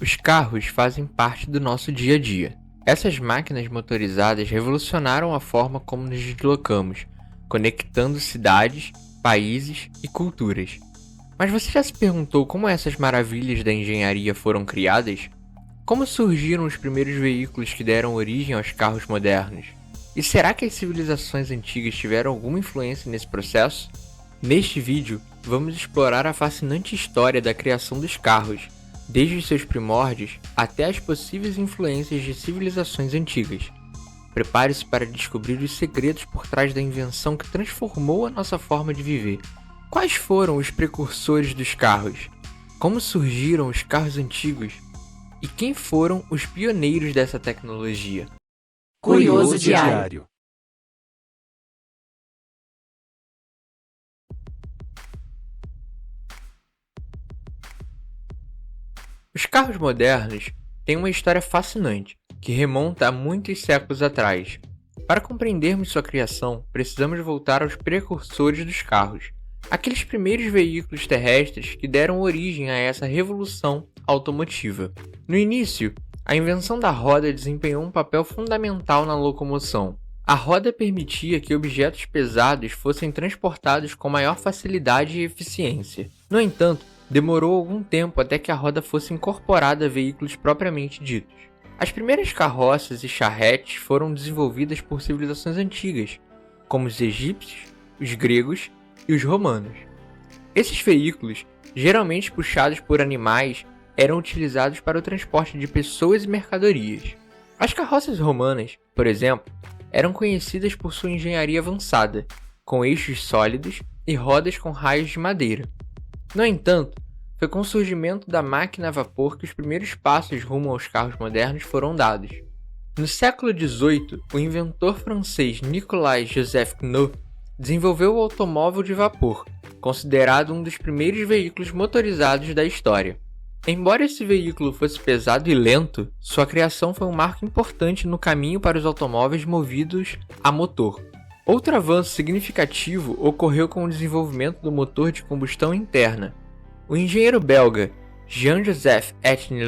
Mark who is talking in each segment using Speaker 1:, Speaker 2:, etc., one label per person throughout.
Speaker 1: Os carros fazem parte do nosso dia a dia. Essas máquinas motorizadas revolucionaram a forma como nos deslocamos, conectando cidades, países e culturas. Mas você já se perguntou como essas maravilhas da engenharia foram criadas? Como surgiram os primeiros veículos que deram origem aos carros modernos? E será que as civilizações antigas tiveram alguma influência nesse processo? Neste vídeo, vamos explorar a fascinante história da criação dos carros, desde os seus primórdios até as possíveis influências de civilizações antigas. Prepare-se para descobrir os segredos por trás da invenção que transformou a nossa forma de viver. Quais foram os precursores dos carros? Como surgiram os carros antigos? E quem foram os pioneiros dessa tecnologia?
Speaker 2: Curioso Diário.
Speaker 1: Os carros modernos têm uma história fascinante, que remonta a muitos séculos atrás. Para compreendermos sua criação, precisamos voltar aos precursores dos carros, aqueles primeiros veículos terrestres que deram origem a essa revolução automotiva. No início, a invenção da roda desempenhou um papel fundamental na locomoção. A roda permitia que objetos pesados fossem transportados com maior facilidade e eficiência. No entanto, demorou algum tempo até que a roda fosse incorporada a veículos propriamente ditos. As primeiras carroças e charretes foram desenvolvidas por civilizações antigas, como os egípcios, os gregos e os romanos. Esses veículos, geralmente puxados por animais, eram utilizados para o transporte de pessoas e mercadorias. As carroças romanas, por exemplo, eram conhecidas por sua engenharia avançada, com eixos sólidos e rodas com raios de madeira. No entanto, foi com o surgimento da máquina a vapor que os primeiros passos rumo aos carros modernos foram dados. No século XVIII, o inventor francês Nicolas Joseph Knauf desenvolveu o automóvel de vapor, considerado um dos primeiros veículos motorizados da história. Embora esse veículo fosse pesado e lento, sua criação foi um marco importante no caminho para os automóveis movidos a motor. Outro avanço significativo ocorreu com o desenvolvimento do motor de combustão interna. O engenheiro belga Jean-Joseph Etienne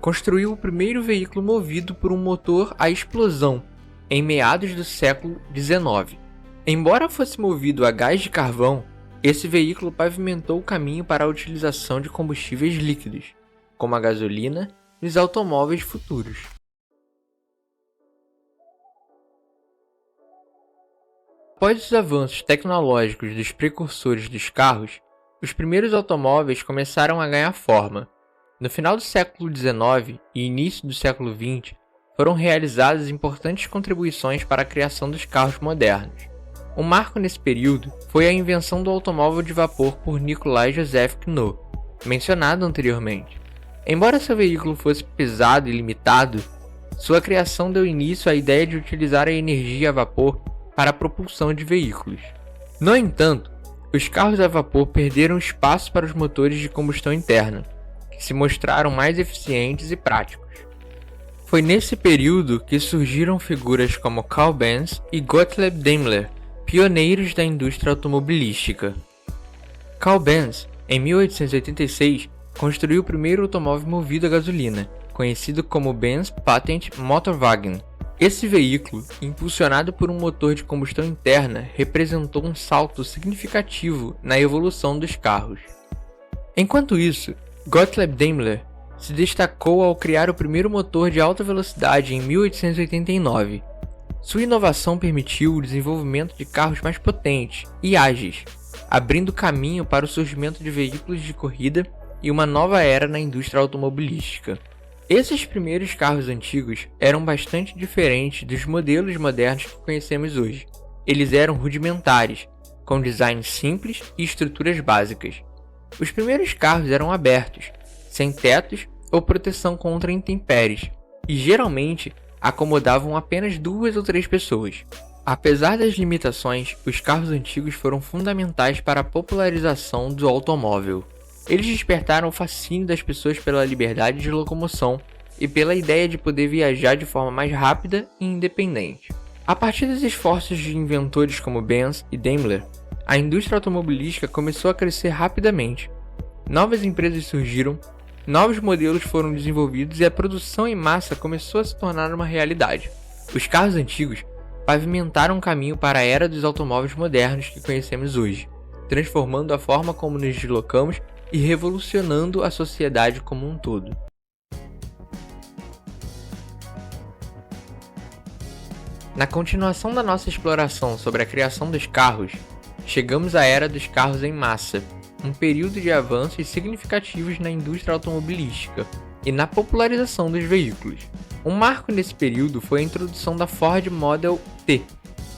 Speaker 1: construiu o primeiro veículo movido por um motor a explosão em meados do século XIX. Embora fosse movido a gás de carvão, esse veículo pavimentou o caminho para a utilização de combustíveis líquidos, como a gasolina, nos automóveis futuros. Após os avanços tecnológicos dos precursores dos carros, os primeiros automóveis começaram a ganhar forma. No final do século XIX e início do século XX, foram realizadas importantes contribuições para a criação dos carros modernos. Um marco nesse período foi a invenção do automóvel de vapor por Nicolas Joseph Knauf, mencionado anteriormente. Embora seu veículo fosse pesado e limitado, sua criação deu início à ideia de utilizar a energia a vapor para a propulsão de veículos. No entanto, os carros a vapor perderam espaço para os motores de combustão interna, que se mostraram mais eficientes e práticos. Foi nesse período que surgiram figuras como Carl Benz e Gottlieb Daimler, pioneiros da indústria automobilística. Carl Benz, em 1886, construiu o primeiro automóvel movido a gasolina, conhecido como Benz Patent Motorwagen. Esse veículo, impulsionado por um motor de combustão interna, representou um salto significativo na evolução dos carros. Enquanto isso, Gottlieb Daimler se destacou ao criar o primeiro motor de alta velocidade em 1889. Sua inovação permitiu o desenvolvimento de carros mais potentes e ágeis, abrindo caminho para o surgimento de veículos de corrida e uma nova era na indústria automobilística. Esses primeiros carros antigos eram bastante diferentes dos modelos modernos que conhecemos hoje. Eles eram rudimentares, com design simples e estruturas básicas. Os primeiros carros eram abertos, sem tetos ou proteção contra intempéries, e geralmente acomodavam apenas 2 ou 3 pessoas. Apesar das limitações, os carros antigos foram fundamentais para a popularização do automóvel. Eles despertaram o fascínio das pessoas pela liberdade de locomoção e pela ideia de poder viajar de forma mais rápida e independente. A partir dos esforços de inventores como Benz e Daimler, a indústria automobilística começou a crescer rapidamente. Novas empresas surgiram, novos modelos foram desenvolvidos e a produção em massa começou a se tornar uma realidade. Os carros antigos pavimentaram um caminho para a era dos automóveis modernos que conhecemos hoje, transformando a forma como nos deslocamos e revolucionando a sociedade como um todo. Na continuação da nossa exploração sobre a criação dos carros, chegamos à era dos carros em massa, um período de avanços significativos na indústria automobilística e na popularização dos veículos. Um marco nesse período foi a introdução da Ford Model T,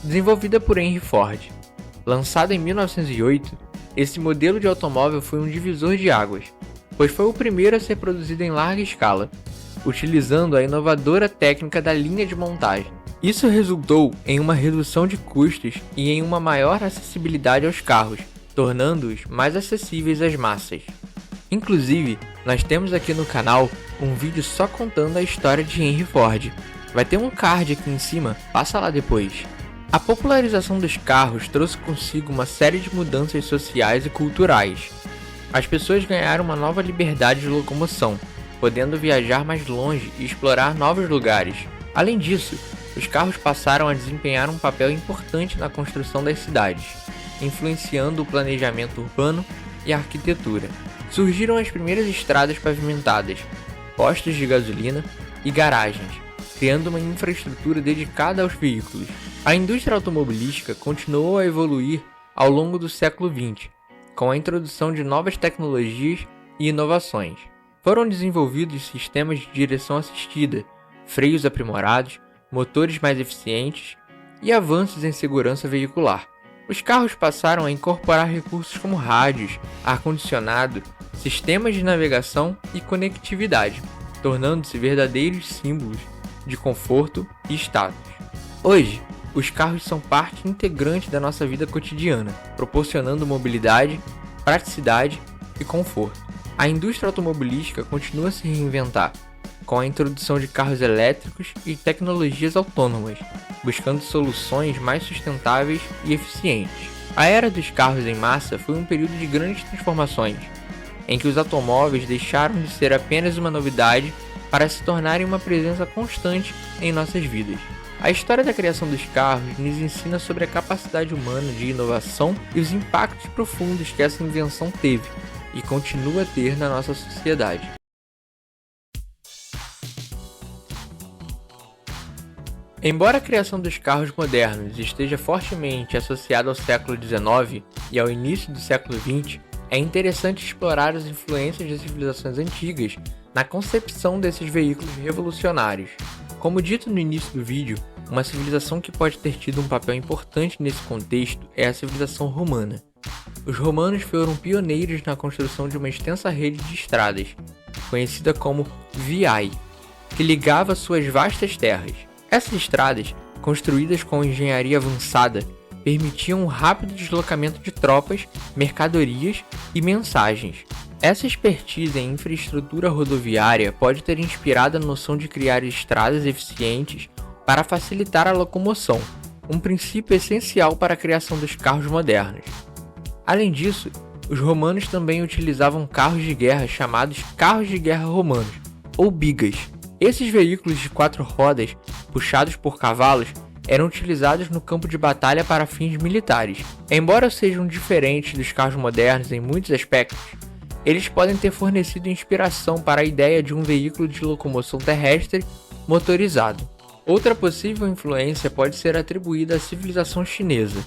Speaker 1: desenvolvida por Henry Ford. Lançado em 1908, esse modelo de automóvel foi um divisor de águas, pois foi o primeiro a ser produzido em larga escala, utilizando a inovadora técnica da linha de montagem. Isso resultou em uma redução de custos e em uma maior acessibilidade aos carros, tornando-os mais acessíveis às massas. Inclusive, nós temos aqui no canal um vídeo só contando a história de Henry Ford. Vai ter um card aqui em cima, passa lá depois. A popularização dos carros trouxe consigo uma série de mudanças sociais e culturais. As pessoas ganharam uma nova liberdade de locomoção, podendo viajar mais longe e explorar novos lugares. Além disso, os carros passaram a desempenhar um papel importante na construção das cidades, influenciando o planejamento urbano e a arquitetura. Surgiram as primeiras estradas pavimentadas, postos de gasolina e garagens, criando uma infraestrutura dedicada aos veículos. A indústria automobilística continuou a evoluir ao longo do século XX, com a introdução de novas tecnologias e inovações. Foram desenvolvidos sistemas de direção assistida, freios aprimorados, motores mais eficientes e avanços em segurança veicular. Os carros passaram a incorporar recursos como rádios, ar-condicionado, sistemas de navegação e conectividade, tornando-se verdadeiros símbolos de conforto e status. Hoje, os carros são parte integrante da nossa vida cotidiana, proporcionando mobilidade, praticidade e conforto. A indústria automobilística continua a se reinventar, com a introdução de carros elétricos e tecnologias autônomas, buscando soluções mais sustentáveis e eficientes. A era dos carros em massa foi um período de grandes transformações, em que os automóveis deixaram de ser apenas uma novidade para se tornarem uma presença constante em nossas vidas. A história da criação dos carros nos ensina sobre a capacidade humana de inovação e os impactos profundos que essa invenção teve e continua a ter na nossa sociedade. Embora a criação dos carros modernos esteja fortemente associada ao século XIX e ao início do século XX, é interessante explorar as influências das civilizações antigas na concepção desses veículos revolucionários. Como dito no início do vídeo, uma civilização que pode ter tido um papel importante nesse contexto é a civilização romana. Os romanos foram pioneiros na construção de uma extensa rede de estradas, conhecida como viae, que ligava suas vastas terras. Essas estradas, construídas com engenharia avançada, permitiam um rápido deslocamento de tropas, mercadorias e mensagens. Essa expertise em infraestrutura rodoviária pode ter inspirado a noção de criar estradas eficientes para facilitar a locomoção, um princípio essencial para a criação dos carros modernos. Além disso, os romanos também utilizavam carros de guerra chamados carros de guerra romanos, ou bigas. Esses veículos de 4 rodas, puxados por cavalos, eram utilizados no campo de batalha para fins militares. Embora sejam diferentes dos carros modernos em muitos aspectos, eles podem ter fornecido inspiração para a ideia de um veículo de locomoção terrestre motorizado. Outra possível influência pode ser atribuída à civilização chinesa.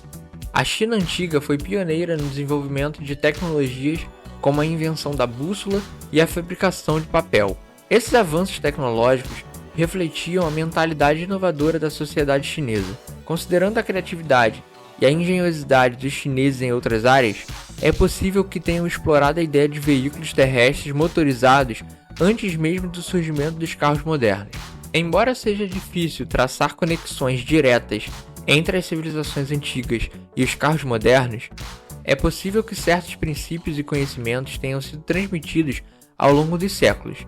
Speaker 1: A China antiga foi pioneira no desenvolvimento de tecnologias como a invenção da bússola e a fabricação de papel. Esses avanços tecnológicos refletiam a mentalidade inovadora da sociedade chinesa. Considerando a criatividade e a engenhosidade dos chineses em outras áreas, é possível que tenham explorado a ideia de veículos terrestres motorizados antes mesmo do surgimento dos carros modernos. Embora seja difícil traçar conexões diretas entre as civilizações antigas e os carros modernos, é possível que certos princípios e conhecimentos tenham sido transmitidos ao longo dos séculos,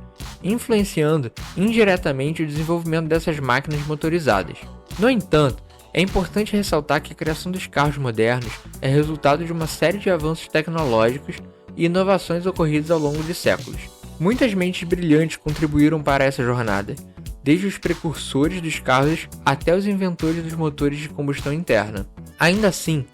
Speaker 1: influenciando indiretamente o desenvolvimento dessas máquinas motorizadas. No entanto, é importante ressaltar que a criação dos carros modernos é resultado de uma série de avanços tecnológicos e inovações ocorridas ao longo de séculos. Muitas mentes brilhantes contribuíram para essa jornada, desde os precursores dos carros até os inventores dos motores de combustão interna. Ainda assim,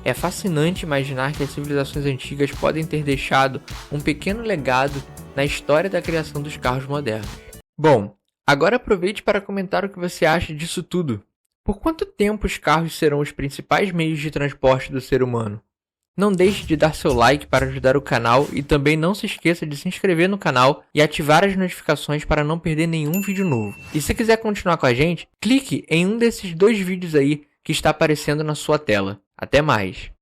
Speaker 1: é fascinante imaginar que as civilizações antigas podem ter deixado um pequeno legado na história da criação dos carros modernos. Bom, agora aproveite para comentar o que você acha disso tudo. Por quanto tempo os carros serão os principais meios de transporte do ser humano? Não deixe de dar seu like para ajudar o canal e também não se esqueça de se inscrever no canal e ativar as notificações para não perder nenhum vídeo novo. E se quiser continuar com a gente, clique em um desses 2 vídeos aí que está aparecendo na sua tela. Até mais!